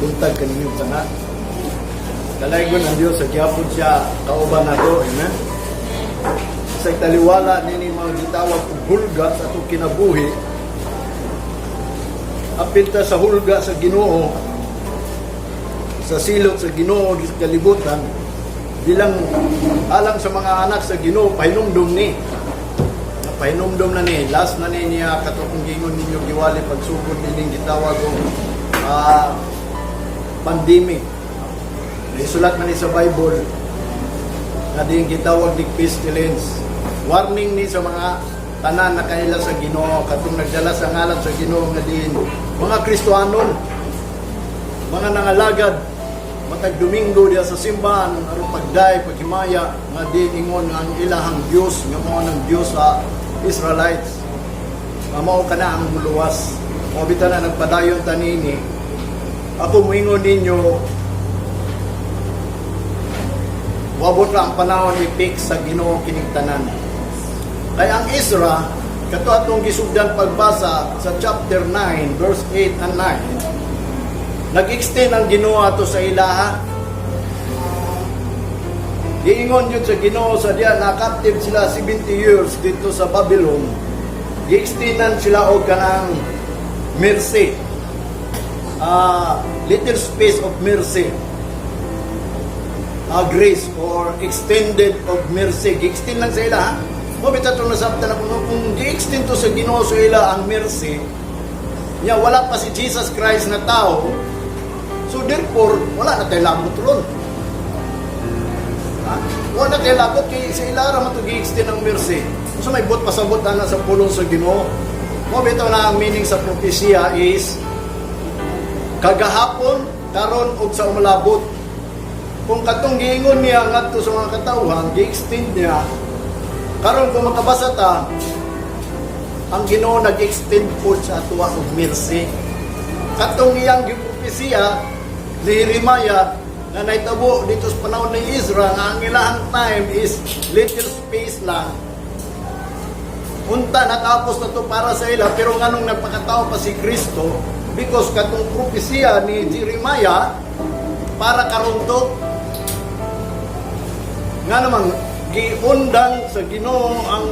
buntag kaninyong tanan. Kalaygon ang Diyos, sa gyapon siya, kauban nato, amen? Sa taliwala nini mga gitawag og hulga sa atong kinabuhi, apilta sa hulga sa Ginoo, sa silot sa Ginoo sa kalibutan, bilang alang sa mga anak sa Ginoo, pahinumdum ni. Pahinumdum na ni, last na ni niya katong gingon ninyo giwali pagsugod nining gitawag og pandemic. Isulat man ni sa Bible na din gitawag ni pestilence. Warning ni sa mga tanan na kanila sa Ginoo, katong nagdala sa ngalan sa Ginoo nga din mga Kristohanon, mga nangalagad matag Domingo diya sa simbahan aron pagday paghimaya nga din ingon nga ang ilahang Dios nga mao nang Dios sa Israelites. Nga mao kana ang muluwas. Mo bitan na nagpadayon tanini. Ako moingon ninyo, wabot ra ang panahon ni Pix sa Ginoo kining tanan. Kaya ang Ezra, kato atong gisugdan pagbasa sa chapter 9, verse 8 and 9, nag-extend ang Ginoo ato sa ilaha. Giingon yun sa Ginoo sa diya, na-captive sila 70 years dito sa Babylon. Gi-extendan sila og kanang mercy. Little space of mercy. Grace or extended of mercy. Gi-extend lang sa ila, ha? Mabita ito nasabtan ako, kung gi-extend to sa Ginoo sa ila ang mercy, niya wala pa si Jesus Christ na tao, so therefore, wala na tayo labot ron. Wala na tayo labot, kaya sa ila raman ito gi-extend ang mercy. So may bot pasabot na sa pulong sa Ginoo. Mabita na ang meaning sa propesya is, kagahapon, karon og sa umalabot. Kung katong giingon niya ngadto sa mga katawhan, gi-extend niya, karon kung makabasa ta, ang Ginoo nag-extend po sa atuwa og mercy. Katong iyang gipropesya ni Jeremiah na naitabo dito sa panahon ni Ezra nga ang ilahang time is little space lang. Unta natapos na to para sa ila, pero nganong nagpakatao pa si Kristo, because katong propesya ni Jeremiah para karon to nga namang giundang sa Ginoo ang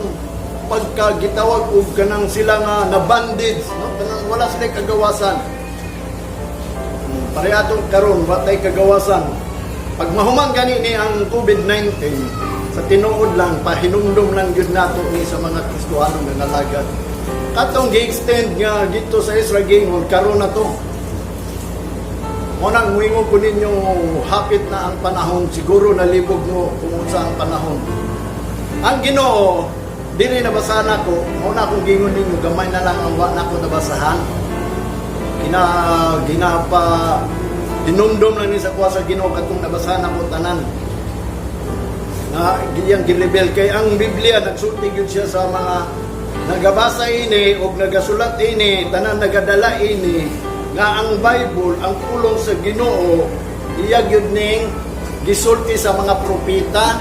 pagkagitawag og kanang sila nga na bandage, no? Kanang wala sila kagawasan. Parehadong karon watay kagawasan. Pag mahuman gani ni ang COVID-19, sa tinuod lang pahinumdum lang gyud nato ni sa mga Kristohano nga nalagad. Katong gi-extend nga dito sa Israel gingon karon na to. Munang muingon ko ninyo, hapit na ang panahon, siguro nalibog mo kung unsa ang panahon. Ang Ginoo, dili nabasahan ako, muna akong gingon ninyo, gamay na lang ang wa na ako nabasahan. Dinumdum lang ni sa kuha sa Ginoo, katong nabasahan ako tanan. Na giyang gilibel, kay ang Biblia, nagsulti yun siya sa mga nagabasa ini, o nagasulat ini, tanan nagadala ini, nga ang Bible, ang pulong sa Ginoo, iya gyud ning gisulti sa mga propeta,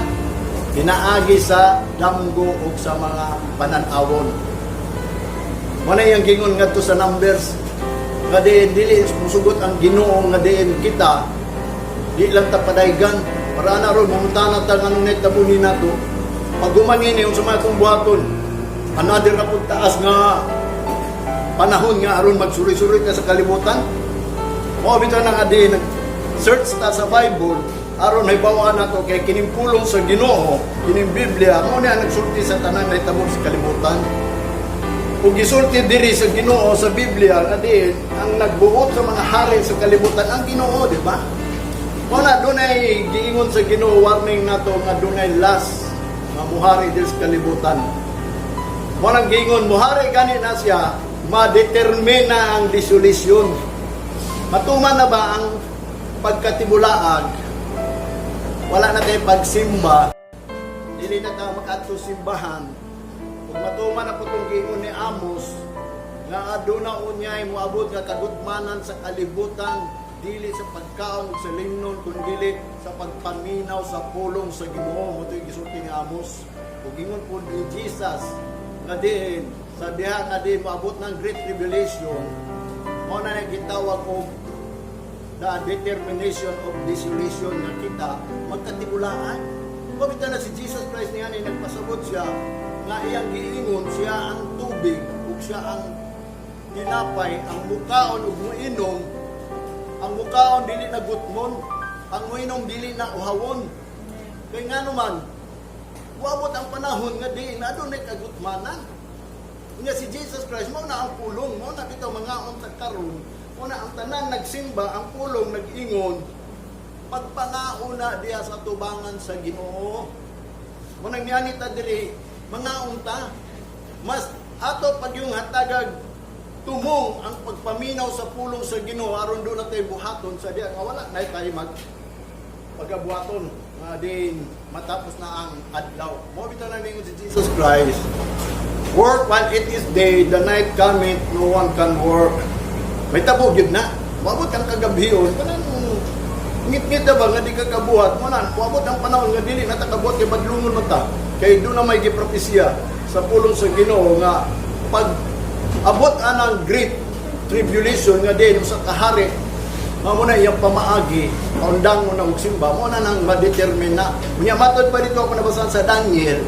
pinaagi sa damgo ug sa mga panan-awon. Muna yung gingon ngadto sa Numbers, nga dili musugot ang Ginoo nga diin kita, di lang ta padaygan, para na ron mangutana ta nganong nahitabunin nato. Pag gumangini yung sa mga itong buhaton, another na pong taas nga panahon nga aron magsuri-suri ka sa kalibutan. Mo bitaw nang adi nag-search ta sa Bible aron haybawaan nato kay kining pulong sa Ginoo, kining Biblia mo na nagsulti sa tanan na hitabo sa kalibutan. Ug gisulti diri sa Ginoo sa Biblia nga di ang nagbuot sa mga hari sa kalibutan ang Ginoo, di ba? Mo na dunay giingon sa Ginoo warning nato nga dunay last nga muhari diri sa kalibutan. Mo nang giingon muhari gani na siya, madetermina ang dissolution. Matuman na ba ang pagkatibulaag? Wala na tayo pagsimba. Dili na tayo makaadto simbahan. Kung matuman na po itong gingon ni Amos, nga aduna unyay moabot nga kagutmanan sa kalibutan, dili sa pagkaon sa lingnon, kundi sa pagpaminaw sa pulong sa Ginoo. Mo ito'y gisulti ni Amos. Kung gingon po ni Jesus, nga din, sa diha nga din moabot ng Great Revelation, mo na gitawag og the determination of dissolution nga kita magkatibulaan. Pabita na si Jesus Christ niya ni nagpasabot siya nga iyang giingon siya ang tubig ug siya ang tinapay, ang mukaon ug muinom. Ang mukaon dili na gutmon, ang muinom dili na uhawon. Kay nga naman, wabot ang panahon nga di na adunay kagutmanan. Nga si Jesus Christ mo na ang pulong, mo na bitaw mga untag karon, mo na ang tanan nagsimba, ang pulong nag-ingon, pagpangauna diya sa tubangan sa Ginoo. Mo nang nianita diri, mga unta, mas ato pag yung hatagag tumong ang pagpaminaw sa pulong sa Ginoo aron do na tay buhaton sa diya nga wala na tayo pagabuhaton nga din matapos na ang adlaw. Mo bitaw na ningon si Jesus Christ, work while it is day, the night cometh, no one can work. May tabo gyud na. Wabot kang kagabhion, kanang ngit-ngit na ba nga di ka kabuhat mo na. Wabot ang panahon nga dili na takabuhat kay badlungon mo ta. Kay do na may gipropesya sa pulong sa Ginoo nga pag abot anang great tribulation nga din sa kahari, mo na iyang pamaagi, kaundang mo na magsimba, mo na nang ma-determine na. Unya matod pa dito ako nabasahan sa Daniel,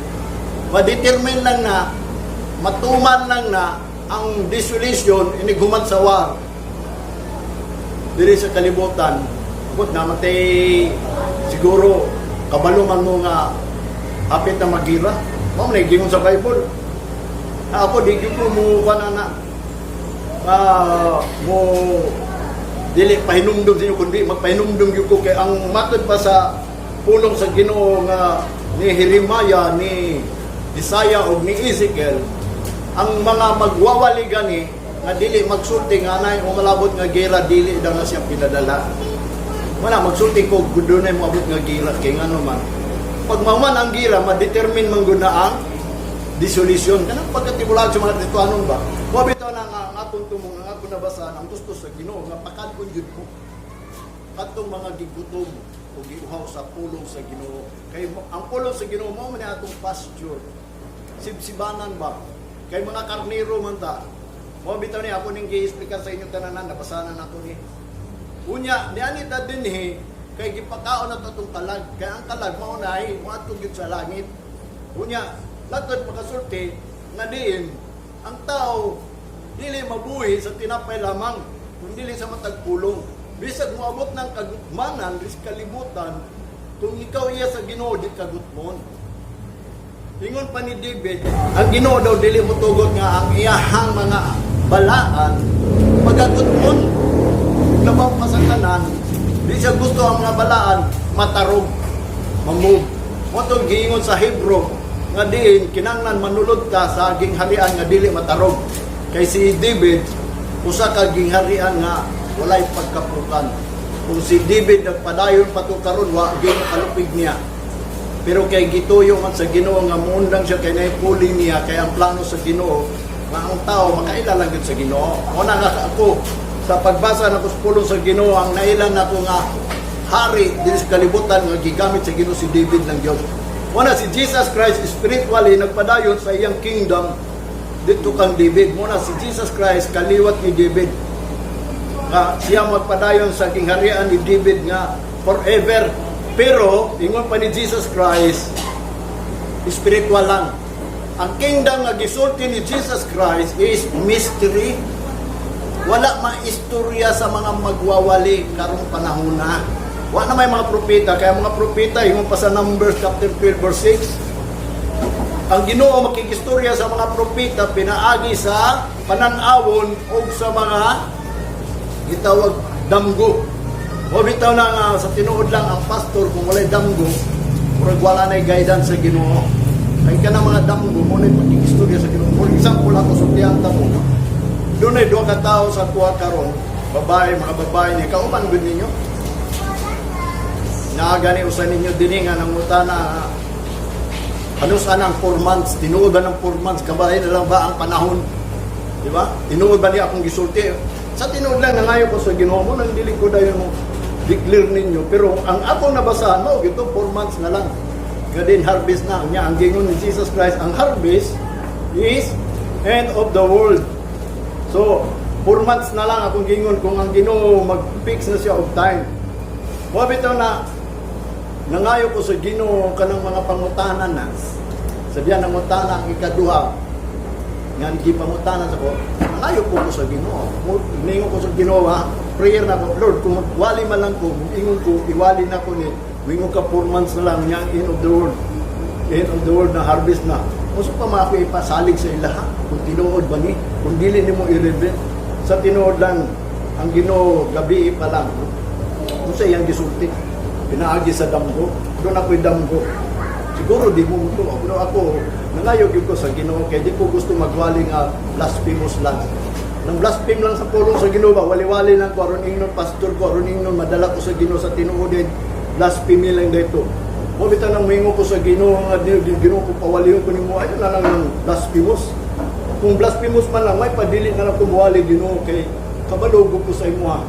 ma-determine lang na, matuman lang na ang dissolution iniguman sa war diri sa kalibutan. Bukod na matay siguro kabaluman mo nga hapit na magira. Mo na gingon sa Bible. Ako di gyud ko mo kanana. Mo dili pahinumdum sa inyo kundi magpahinumdum gyud ko kay ang matod pa sa pulong sa Ginoo nga ni Jeremiah, ni Isaiah ug ni Ezekiel, ang mga magwawali gani nga dili magsulti nga nay umalabot nga gera dili daw na siya pinadala. Wala magsulti ko gudunay mo abot nga gera kay ngano man. Pag mahuman ang gira, ma-determine man gud na ang dissolution. Kanang pagkatibulag sa mga rituanon ba? Wa bitaw na nga atong tumong nga ako nabasahan ang gusto sa Ginoo nga pakadkon jud ko. Katong mga gigutom o giuhaw sa pulong sa Ginoo. Kay ang pulong sa Ginoo mo man atong pasture. Sibsibanan ba? Kay mga karnero man ta. Mo bitaw ni ako ning gi-explica sa inyo tananan nabasahan ako ni. Unya, niani ta dinhi kay gipakaon na itong kalag. Kaya ang kalag, maunay, maatog yun sa langit. Unya, latod makasulti, nga diin, ang tao, dili mabuhi sa tinapay lamang, kung dili sa matagpulong. Bisag moabot ng kagutmanan, bis kalibutan, kung ikaw iya sa Ginoo, di kagutmon. Ingon pa ni David, ang Ginoo daw dili mo tugot nga ang iyahang mga balaan, magagutmon, labaw pa sa kanan, di siya gusto ang mga balaan matarog, mamove. Mo to giingon sa Hebrew nga diin kinanglan manulod ta sa gingharian nga dili matarog. Kay si David usa ka gingharian nga walay pagkapukan. Kung si David nagpadayon pa to karon wa gyud kalupig niya. Pero kay gituyo man sa Ginoo nga muundang siya kay naipuli niya kay ang plano sa Ginoo nga ang tao makaila lang gyud sa Ginoo. Una nga ako sa pagbasa ng pulong sa Ginoo ang nailan nako nga hari din sa kalibutan nga gigamit sa Ginoo si David ng Dios. Muna si Jesus Christ spiritually nagpadayon sa iyang kingdom dito kang David. Muna si Jesus Christ kaliwat ni David. Siya magpadayon sa kingharian ni David nga forever. Pero ingon pa ni Jesus Christ spiritual lang. Ang kingdom nga gisulti ni Jesus Christ is mystery. Wala maistorya sa mga magwawali karong panahon na. Wala na may mga propeta. Kaya mga propeta, yung pa sa Numbers chapter 12 verse 6, ang Ginoo makikistorya sa mga propeta pinaagi sa pananawon o sa mga gitawag damgo. O bitaw na nga sa tinuod lang ang pastor kung walay damgo, murag wala na guidance sa Ginoo. Kaya ka na mga damgo, mo na makikistorya sa Ginoo. For example, ako sa tiyanta mo, doon ay doon ka tao sa kuha karon, babae, mga babae niya, kauban gud ninyo. Naagani usa ninyo diningan ang utana, ano sana ang 4 months, tinuod ba ng 4 months, kabahay na lang ba ang panahon? Di ba? Tinuod ba niya akong gisulti? Sa tinuod lang, nangayo ko sa Ginoo mo, nang dili ko dahil mo declare ninyo. Pero ang akong nabasahan mo, ito 4 months na lang. Gadin harvest na. Ang gingon ni Jesus Christ, ang harvest is end of the world. So, 4 months na lang akong gingon kung ang Ginoo mag-fix na siya of time. Mo bitaw na nangayo ko sa Ginoo kanang mga pangutanan na. Sabihan ng utana ang ikaduha. Nga gipangutanan sa ko. Nangayo ko sa Ginoo. Ningon ko sa Ginoo ha. Prayer na ko, Lord, kung wali man lang ko, ingon ko, iwali na ko ni wingon ka 4 months na lang niya end of the world. End of the world na harvest na. Muso pa mga ipasalig sa ilaha. Kung tinuod ba ni? Kung dili ni mo i-reveal. Sa tinuod lang, ang Ginoo gabi pa lang. Kung sa iyang gisulti, pinaagi sa damgo. Doon ako'y damgo. Siguro di mo ito. Pero ako, nangayog ko sa Ginoo. Kaya di ko gusto magwali nga blasphemous lang. Nang blaspheme lang sa pulong sa Ginoo ba, wali-wali lang ko, aron ingnon pastor ko, aron ingnon madala ko sa Ginoo sa tinuodin. Blasphemy lang dito. Mo bitaw nang mingo ko sa Ginoo nga Ginoo ko pawaliyon ko nimo ayo na lang ng blasphemous. Kung blasphemous man lang may padili na lang kumuwali Ginoo kay kabalo ko sa imo ha.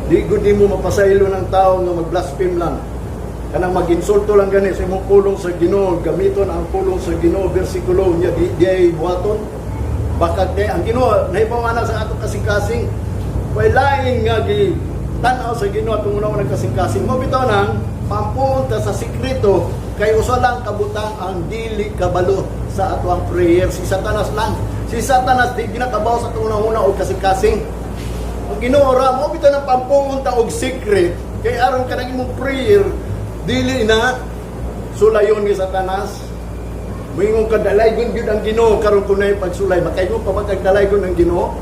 Di gud mo mapasaylo ng tao nga mag-blaspheme lang. Kanang mag-insulto lang gani sa imong pulong sa Ginoo, gamiton ang pulong sa Ginoo bersikulo nya di ay buhaton. Bakit ang Ginoo nahibawana sa ato kasing-kasing. Way lain nga gi tan-aw sa Ginoo atong una nagkasing-kasing. Mo bitaw nang pampunta sa sikreto kay usa lang kabutang ang dili kabalo sa ato ang prayer. Si Satanas lang. Si Satanas di ginakabaw sa atong una og kasing-kasing. Ang Ginoo ra mo bitaw nang pampunta og secret kay aron kanang imong prayer dili na sulayon ni Satanas. Moingon ka dalaygon gyud ang Ginoo karon kunay pagsulay makaygo pa magkag dalaygon ang Ginoo.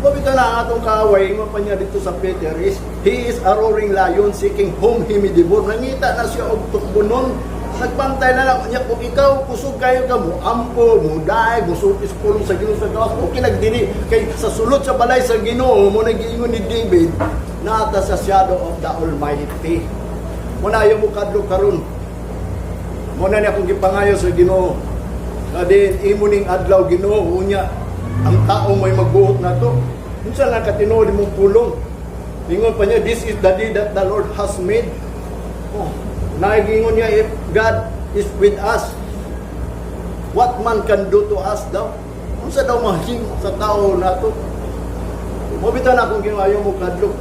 Mabita na ang atong kaaway, mo pa niya dito sa Peter is, he is a roaring lion seeking whom he may devour. Nangita na siya og tukbonon. Nagbantay na lang niya kung ikaw kusog kayo ka mo, ampo, mo daig, mo sultis pulong sa Ginoo sa gawas. Okay nagdili kay sa sulod sa balay sa Ginoo mo nagiingon ni David, nata sa shadow of the Almighty. Mo na ayo mo kadlo karon. Mo na niya kung gipangayo sa Ginoo. Kadin imo ning adlaw Ginoo unya ang tao may magbuot na to. Minsan lang katinood mong pulong. Ingon pa niya, this is the day that the Lord has made. Oh, nagingon niya, if God is with us, what man can do to us daw? Kung sa daw mahing sa tao na to. Mabita na kung ginawayo mo kadlok.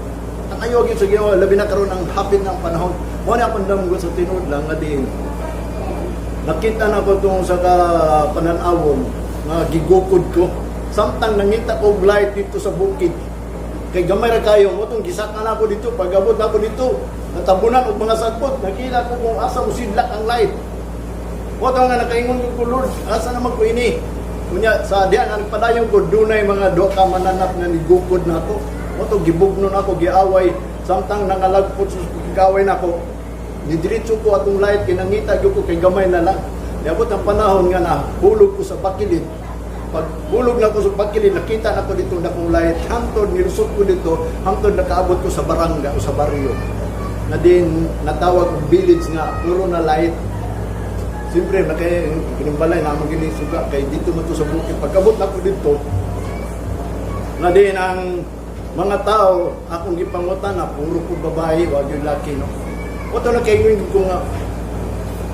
Ang ayogin sa ginawa, labi na karoon ng hapit ng panahon. Muna akong damgo sa tinood lang nga din. Nakita na ko itong sa pananawon nga gigukod ko. Samtang nangita ko light dito sa bukid. Kay gamay ra kayo mo tong gisaka na ako dito, pagabot na ako dito, natabunan og mga sagpot, nakita ko kung asa mo sidlak ang light. Mo nga nakaingon ko Lord, asa naman ko ini? Kunya sa diyan ang padayon ko dunay mga duha ka mananap nga nigukod nako. Mo to gibugnon ako giaway, samtang nangalagpot sa gaway nako. Nidiretso ko atong light kinangita gyud ko kay gamay na lang. Niabot ang panahon nga na hulog ko sa bakilid. Pag hulog na ko sa bakilid, nakita na ko dito na kong light. Hangtod, nilusot ko dito, hangtod nakaabot ko sa barangay o sa baryo. Na din, natawag kong village nga, puro na light. Siyempre, kinimbalay na amang ginisuga, kay dito mo to sa bukid. Pagkabot na ko dito, na din ang mga tao, akong gipangutan na, puro po babae, wag yung laki, no? O ito na kayo ko nga,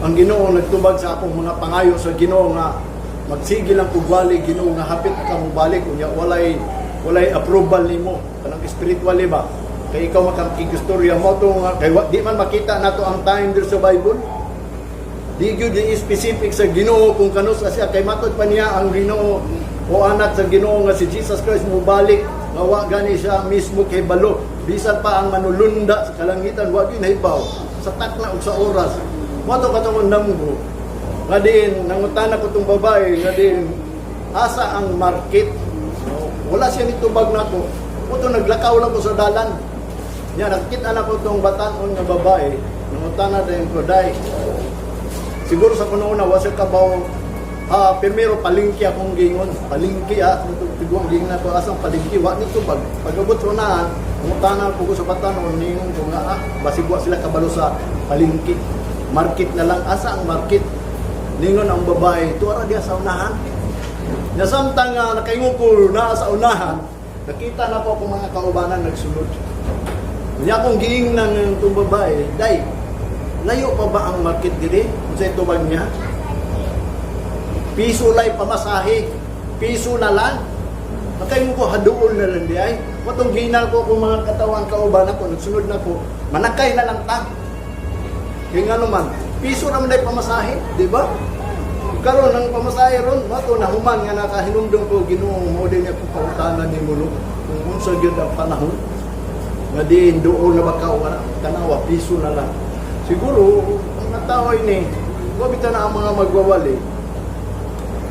ang Ginoo nagtubag sa akong mga pangayo sa Ginoo nga, magsigil ang kugwali Ginoo nga hapit ka mo balik unya walay approval nimo kanang spiritually ba kay ikaw makakigustorya mo to nga kay di man makita nato ang time there sa Bible di gyud di specific sa Ginoo kung kano sa siya kay matod pa niya ang Ginoo o anak sa Ginoo nga si Jesus Christ mo balik nga wa gani siya mismo kay balo bisan pa ang manulunda sa kalangitan wa gyud nahibaw sa takna ug sa oras mo to katong namgo nga din, nangutana ko itong babae, nga din, asa ang market? Wala siya nitubag na ko. Ito, naglakaw lang ko sa dalan. Yan, nakita na ko itong batanon nga babae, nangutana din ko, day, siguro sa kununa, wasa ka ba, primero, palingki akong gingon. Palingki, tiguang gingon na ko, asang palingki, wak nitubag. Pag-abot ko na, nangutana ko sa batanon, ningon ko nga, basigwa sila kabalo sa palingki. Market na lang, asa ang market? Ningon ang babae, tuwara diya sa unahan. Nasamtang nakaingon ko na sa unahan, nakita na po akong mga kaubanan nagsulod. Niya akong giing ng itong babae, day, layo pa ba ang market diri? Kung sa itubag niya? Piso lay pamasahe. Piso na lang. Nakay mo ko haduol na lang di ay. Matong ginal ko kung mga katawang kauban ako, nagsunod na ko, manakay na lang ta. Kaya nga naman, piso naman ay pamasahe, di ba? Karon ng pamasahe ron, mato na human nga nakahinumdum ko Ginoo mo din ako pautanan ni mo kung unsa gyud ang panahon. Nga diin doon na baka wala tanawa piso na lang. Siguro ang natawa ini, wabita na ang mga magwawali.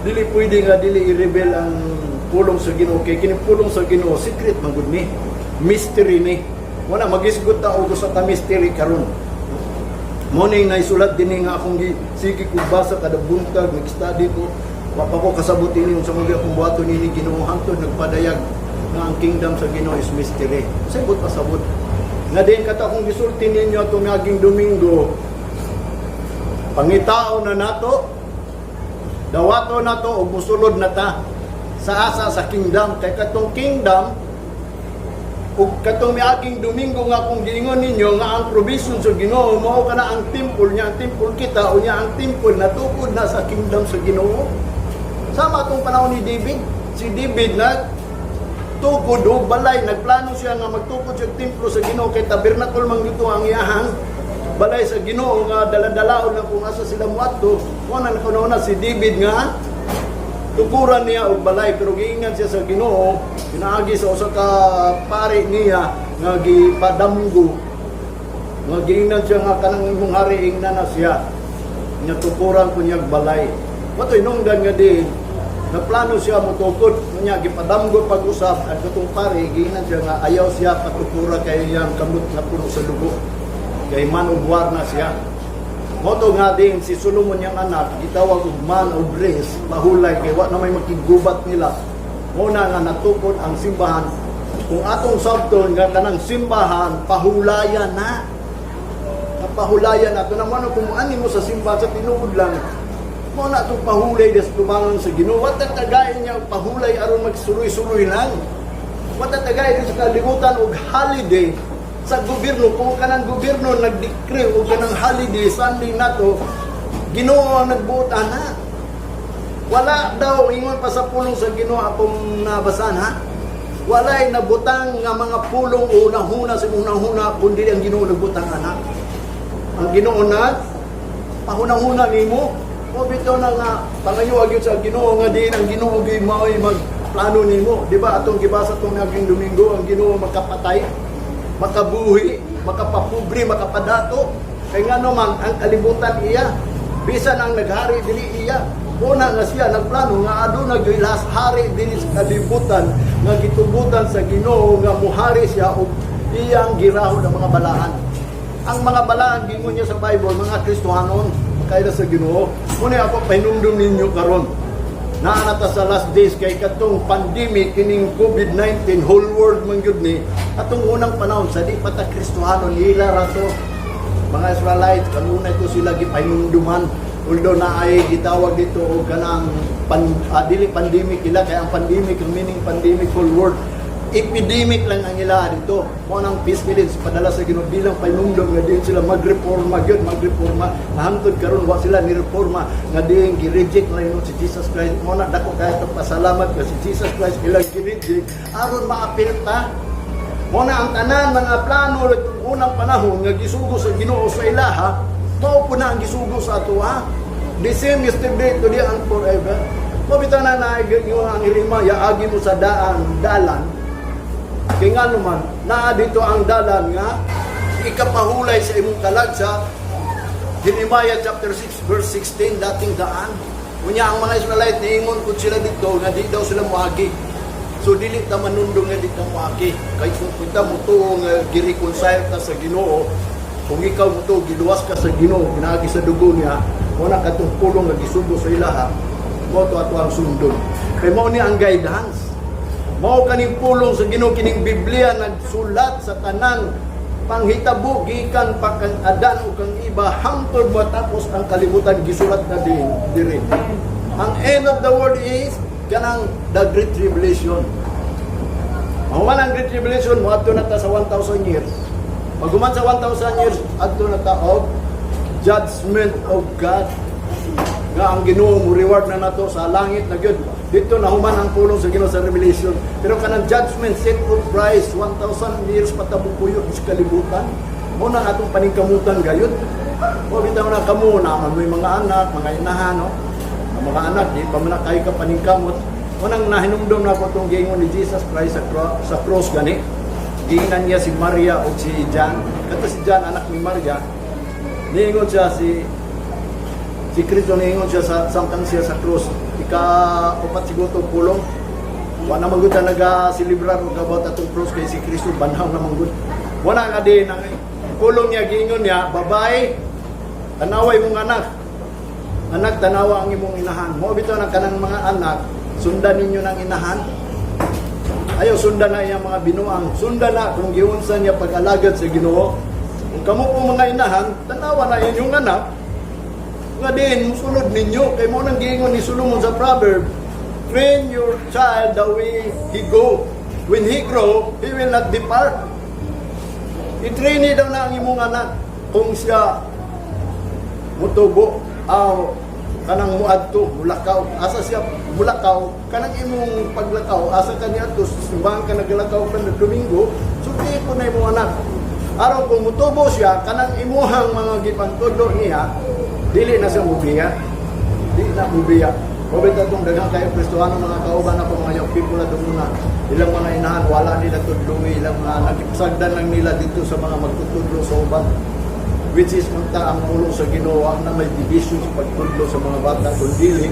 Dili pwede nga dili i-reveal ang pulong sa Ginoo kay kini pulong sa Ginoo secret man gud ni. Mystery ni. Wala magisgot ta og usa ka mystery karon. Morning na isulat din nga akong sige kong basa kada buntag, nag-study ko. Wapa ko kasabot ini sa mga akong buhaton ini Ginoo hangtod nagpadayag nga ang kingdom sa Ginoo is mystery. Sabot pasabot. Nga din kata kong gisulti ninyo atong naging Domingo. Pangitao na nato. Dawato na to og musulod na ta sa asa sa kingdom kay katong kingdom ug katong miaging Domingo nga kung giingon ninyo nga ang provision sa Ginoo mao kana ang temple niya, ang temple kita o niya ang temple natukod na sa kingdom sa Ginoo. Sama atong panahon ni David. Si David na tukod og balay, nagplano siya nga magtukod sa templo sa Ginoo kay tabernacle man gito ang iyahang balay sa Ginoo nga daladalaon na kung asa sila muadto. Mo na nakuno si David nga tukuran niya og balay pero giingan siya sa Ginoo, pinaagi sa usa ka pari niya nga gipadamgo. Nga giingan siya nga kanang imong hari ingna na siya. Nya tukuran ko niya balay. Matoy nungdan nga din naplano siya motukod niya gipadamgo pag-usap at katong pari giingan siya nga ayaw siya patukura kay iyang kamot na puno sa dugo. Kay man ubwar na siya. Moto nga din si Solomon niyang anak, gitawag og man of race, mahulay kay wa na may makigubat nila. Muna nga natukod ang simbahan. Kung atong sabton nga kanang simbahan pahulayan na. Napahulayan nato naman kung ani mo sa simbahan sa tinuod lang. Mo na itong pahulay des tumangon sa Ginoo. Wat tagay niya pahulay aron magsuroy-suroy lang. Wat tagay sa kalibutan og holiday sa gobyerno, kung kanang gobyerno nag-decree o kanang holiday, Sunday na to, Ginoo ang nagbuot na. Wala daw, ingon pa sa pulong sa Ginoo akong nabasan ha. Wala'y nabutang nga mga pulong unang-huna sa unang-huna, kundi ang Ginoo nagbutang anak. Ang Ginoo na, pahunang-huna nimo, o bito na nga, pangayuag yun sa Ginoo nga din, ang Ginoo gay mao'y magplano nimo. Diba atong gibasa itong naging Domingo, ang Ginoo makapatay, makabuhi, makapapobre, makapadato. Kaya nga naman, ang kalibutan iya, bisan ang naghari, dili iya. Una nga siya, nagplano nga aduna gilas hari dili sa kalibutan, nga gitubutan sa Ginoo, nga muhari siya o iyang girahon ng mga balaan. Ang mga balaan, gingon niya sa Bible, mga Kristohanon, kaya sa Ginoo. Muna ako pahinumdum ninyo karon. Naanata sa last days kay katong pandemic kining COVID-19 whole world man gyud ni atong unang panahon sa di pa ta Kristohano nila ra to mga Israelites kanunay to sila gipahinumduman although na ay gitawag dito og kanang dili pandemic ila kay ang pandemic ang meaning pandemic whole world epidemic lang ang ila dito mo nang pestilence padala sa Ginoo bilang pahinumdum nga din sila magreforma gyud magreforma hangtod karon wa sila ni reforma nga din gi-reject na yun si Jesus Christ mo na dako kay pasalamat ka si Jesus Christ ilang gi-reject aron maapilta mo na ang tanan mga plano unang panahon nga gisugo sa Ginoo sa ilaha mao po na ang gisugo sa ato ha the same yesterday today and forever mo bitaw na yung ang Jeremiah agi mo sa dalan kaya nga naman, naa dito ang dalan nga, ikapahulay sa imong kalag sa Jeremiah chapter 6 verse 16, dating daan. Kunya ang mga Israelite, niingon ko sila dito, nga di daw sila muagi. So, dili ta manundong nga di ta muagi. Kaya kung kita mo ito, gi-reconcile ta sa Ginoo, kung ikaw mo ito, giluwas ka sa Ginoo, ginagi sa dugo niya, muna katong pulong nga gisugo sa ilaha, mo ito ato ang sundon. Kaya mo ni ang guidance. Mao kaning pulong sa Ginoo kining Biblia nagsulat sa tanang panghitabo gikan pa kang Adan ug kang iba hangtod matapos ang kalibutan gisulat na din diri. Ang end of the world is kanang the Great Tribulation. Ang man Great Tribulation mo adto na ta sa 1,000 years. Pag sa 1,000 years adto na ta og judgment of God. nga ang Ginoo mo reward na nato sa langit na gyud. Dito na human ang pulong sa Ginoo sa Revelation. Pero kanang judgment set for price 1,000 years patabukuyo sa kalibutan. Mo na atong paningkamutan gayud. O bitaw na kamo na may mga anak, mga inahan, no? Ang mga anak di pa man kay ka paningkamot. Unang nahinumdum na ko itong gingon ni Jesus Christ sa cross gani. Giingnan niya si Maria o si John. Kato si John, anak ni Maria. Niingon siya si Kristo, niingon siya sa samtang siya sa cross. Ika-upat siguro itong pulong. Wala naman gud na nag-celebrar o kabot atong cross kay si Kristo. Banhaw naman gud. Wala nga din ang pulong niya, giingon niya, babae, tanaway mong anak. Anak, tanawa ang imong inahan. Mo bitaw na kanang mga anak, sundan ninyo ng inahan. Ayaw sundan na iyang mga binuang. Sundan na kung giunsan niya pag-alagad sa Ginoo. Kung kamo po mga inahan, tanawa na inyong anak. Nga din, musunod ninyo. Kay mo nang giingon ni Solomon sa proverb, train your child the way he go. When he grow, he will not depart. I-train daw na ang imong anak. Kung siya mutubo, kanang muadto mulakaw asa siya mulakaw kanang imong paglakaw asa kaniya to sumbang ka naglakaw kan Domingo suti ko na imong anak aron kung mutubo siya kanang imuhang mga gipantudlo niya dili na siya mubiya dili na mubiya Robert atong daghang kayo Kristohano mga kauban na mga young people na dumuna ilang mga inahan wala nila tudlungi ilang mga nagipsagdan lang nila dito sa mga magtutudlo sa uban which is punta ang pulong sa Ginoo na may division sa pagtudlo sa mga bata kundi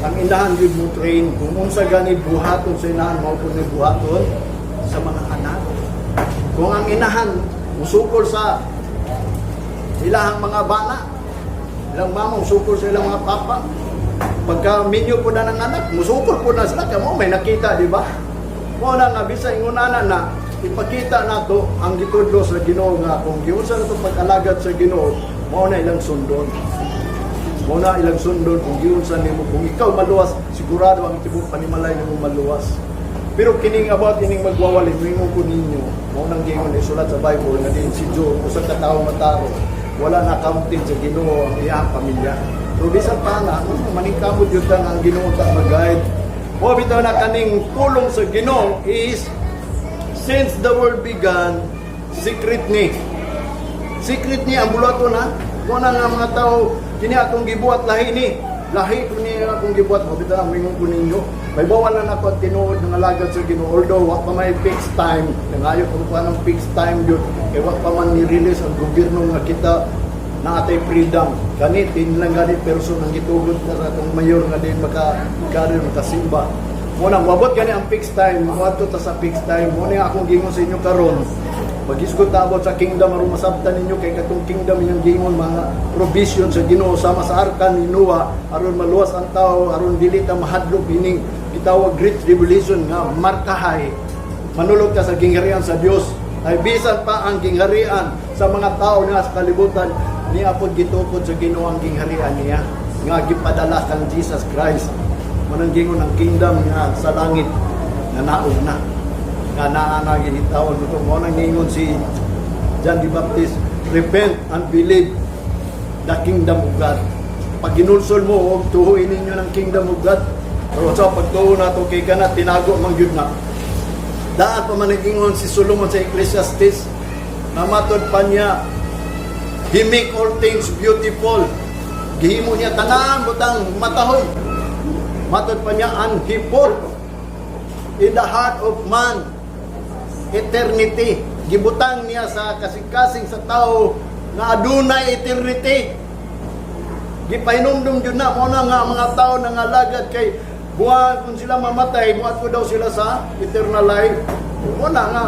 ang inahan yun mo train kung unsa gani buhaton sa inahan mao kun buhaton sa mga anak kung ang inahan musukol sa ilahang mga bana ilang mama musukol sa ilang mga papa pagka minyo po na ng anak musukol po na sila kamo may nakita di ba mo na nga bisay ngunana na ipakita nato ang gitudlo sa Ginoo nga kung giunsa nato pag-alagad sa Ginoo mao na ilang sundon kung giunsa nimo kung ikaw maluwas sigurado ang tibok panimalay nimo maluwas pero kining about ining magwawali mingon ko ninyo mao nang giingon isulat sa Bible nga din si Job usa ka tawo mataro wala na counted sa Ginoo ang iyang pamilya pero bisan pa na maningkamot jud ang Ginoo ta mag-guide o bitaw na kaning pulong sa Ginoo is since the world began, secret ni ang bulato na. Kung na nga mga tao, kini akong gibuhat lahi ni. Lahi ko ni akong gibuhat. O, bita ang mingon ko ninyo. May bawal na ako tinuod ng alagad sa Ginoo. Although, wak pa may fixed time. Nangayo kung pa ng fixed time yun. Kaya wak pa man ni-release ang gobyerno nga kita na atay freedom. Ganit, lang ganit person ang gitugod na sa itong mayor nga din makasimba. Muna, wabot gani ang fixed time, mawato ta sa fixed time. Muna akong gingon sa inyo karon. Pag-isgot abot sa kingdom, aron masabtan ninyo kay katong kingdom inyong gingon mga provision sa Ginoo sama sa arkan ni Noah aron maluwas ang tao, aron dili ta mahadlok ining gitawag great tribulation nga markahay. Manulog ka sa gingharian sa Dios. Ay bisan pa ang gingharian sa mga tao nga sa kalibutan niya pod gitukod sa Ginoo ang gingharian niya nga gipadala kang Jesus Christ. Manang gingon ang kingdom nga sa langit na nauna nga naanagin itawag ito mo nang gingon si John the Baptist repent and believe the kingdom of God pag ginulsol mo o tuhuin ninyo ng kingdom of God pero sa pagtuho na ito kay kana tinago mang yun na daan pa man gingon si Solomon sa Ecclesiastes na matod pa niya he make all things beautiful gihimo niya tanan butang matahoy matod pa niya, and he put in the heart of man eternity. Gibutang niya sa kasing-kasing sa tao na adunay eternity. Gipahinumdum yun na, muna nga mga tao nangalagad kay buwan kung sila mamatay, buwan ko daw sila sa eternal life. Muna nga,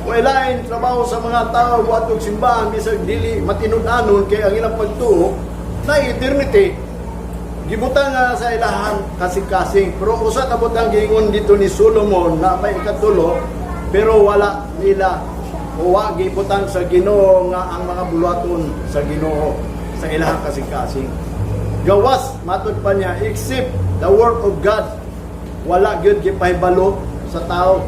walain trabaho sa mga tao, buwan kong simbahan, bisag dili matinud-anon kay ang ilang pagtuo na eternity. Gibutang nga sa ilahan kasing-kasing. Pero usa tabot ang gingon dito ni Solomon na may ikatulo, pero wala nila o wa gibutang sa Ginoo nga ang mga bulaton sa Ginoo sa ilahan kasing-kasing. Gawas matod pa niya except the word of God wala gyud gipahibalo sa tao.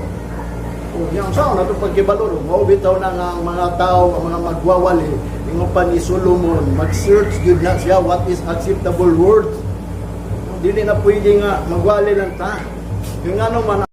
O yang sao na to pagkibalo mao bitaw na nga ang mga tao ang mga magwawali ingon pa ni Solomon mag-search gyud na siya what is acceptable word dili na pwede nga magwali lang ta. Yung ano man